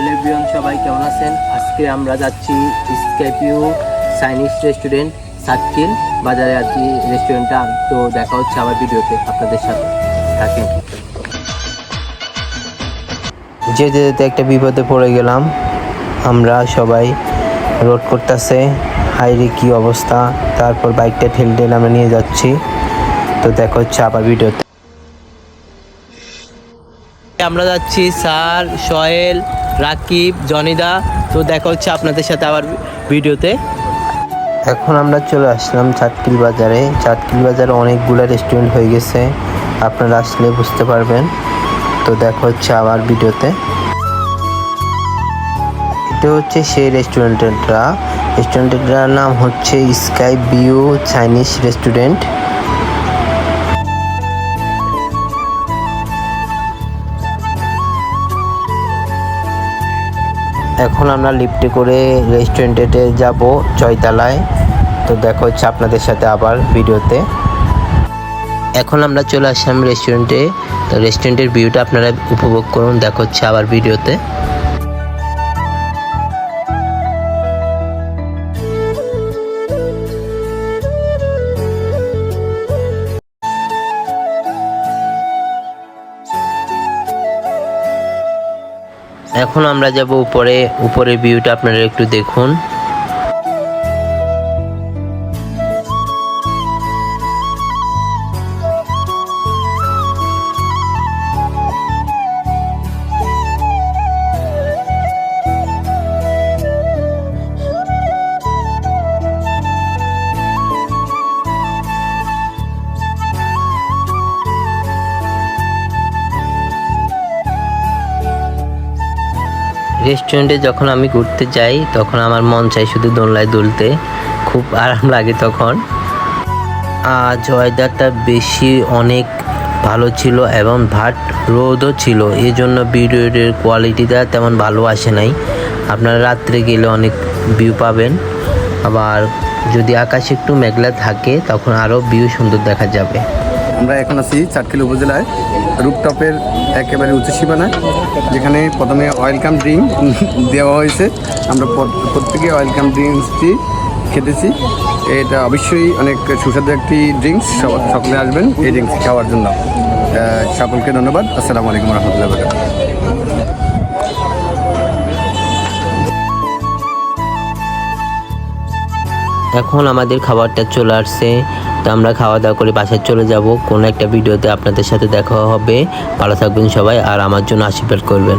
Hello everyone, সবাই কেমন আছেন? আজকে আমরা যাচ্ছি স্কাইপিউ চাইনিজ রেস্টুরেন্ট সার্কিল বাজারে আছি রেস্টুরেন্টটা। তো দেখা হচ্ছে আমার ভিডিওতে আপনাদের সাথে, থাকেন। যেতে যেতে একটা বিপদে পড়ে গেলাম আমরা সবাই। রোড করতেছে, হাইরে কি অবস্থা। তারপর বাইকটা ঠেলে আমরা নিয়ে যাচ্ছি। তো দেখা হচ্ছে আবার ভিডিওতে। আমরা যাচ্ছি স্যার, সোহেল, রাকিব, জনিদা। তো দেখা হচ্ছে আপনাদের সাথে আবার ভিডিওতে। এখন আমরা চলে আসলাম চাটকিল বাজারে। চাটকিল বাজারে অনেকগুলো রেস্টুরেন্ট হয়ে গেছে, আপনারা আসলে বুঝতে পারবেন। তো দেখা হচ্ছে আবার ভিডিওতে। এটা হচ্ছে সেই রেস্টুরেন্টের নাম হচ্ছে স্কাইপিউ চাইনিজ রেস্টুরেন্ট। এখন আমরা লিফটে করে রেস্টুরেন্টে যাব ছয়তলায়। তো দেখা হচ্ছে আপনাদের সাথে আবার ভিডিওতে। এখন আমরা চলে আসলাম রেস্টুরেন্টে। তো রেস্টুরেন্টের ভিউটা আপনারা উপভোগ করুন। দেখা হচ্ছে আবার ভিডিওতে। এখন আমরা যাব উপরের ভিউটা আপনারা একটু দেখুন। রেস্টুরেন্টে যখন আমি ঘুরতে যাই তখন আমার মন চাই শুধু দোলনায় দুলতে, খুব আরাম লাগে তখন। আজ ওয়েদারটা বেশি অনেক ভালো ছিল এবং ভাট রোদও ছিল, এই জন্য ভিডিওর কোয়ালিটিটা তেমন ভালো আসে নাই। আপনারা রাত্রে গেলে অনেক ভিউ পাবেন। আবার যদি আকাশ একটু মেঘলা থাকে তখন আরও ভিউ সুন্দর দেখা যাবে। আমরা এখন আছি চাটখিল উপজেলায় রুপটপের একেবারে উঁচু সীমানায়, যেখানে প্রথমে ওয়েলকাম ড্রিঙ্ক দেওয়া হয়েছে। আমরা প্রত্যেকে ওয়েলকাম ড্রিঙ্কসটি খেতেছি। এটা অবশ্যই অনেক সুস্বাদু একটি ড্রিঙ্কস, সকলে আসবেন এই ড্রিঙ্কস খাওয়ার জন্য। সকলকে ধন্যবাদ। আসসালামু আলাইকুম রহমতুল্লাহ। এখন আমাদের খাবারটা চলে আসছে। তো আমরা খাওয়া দাওয়া করে বাসায় চলে যাব। কোনো একটা ভিডিওতে আপনাদের সাথে দেখা হবে। ভালো থাকবেন সবাই, আর আমার জন্য আশীর্বাদ করবেন।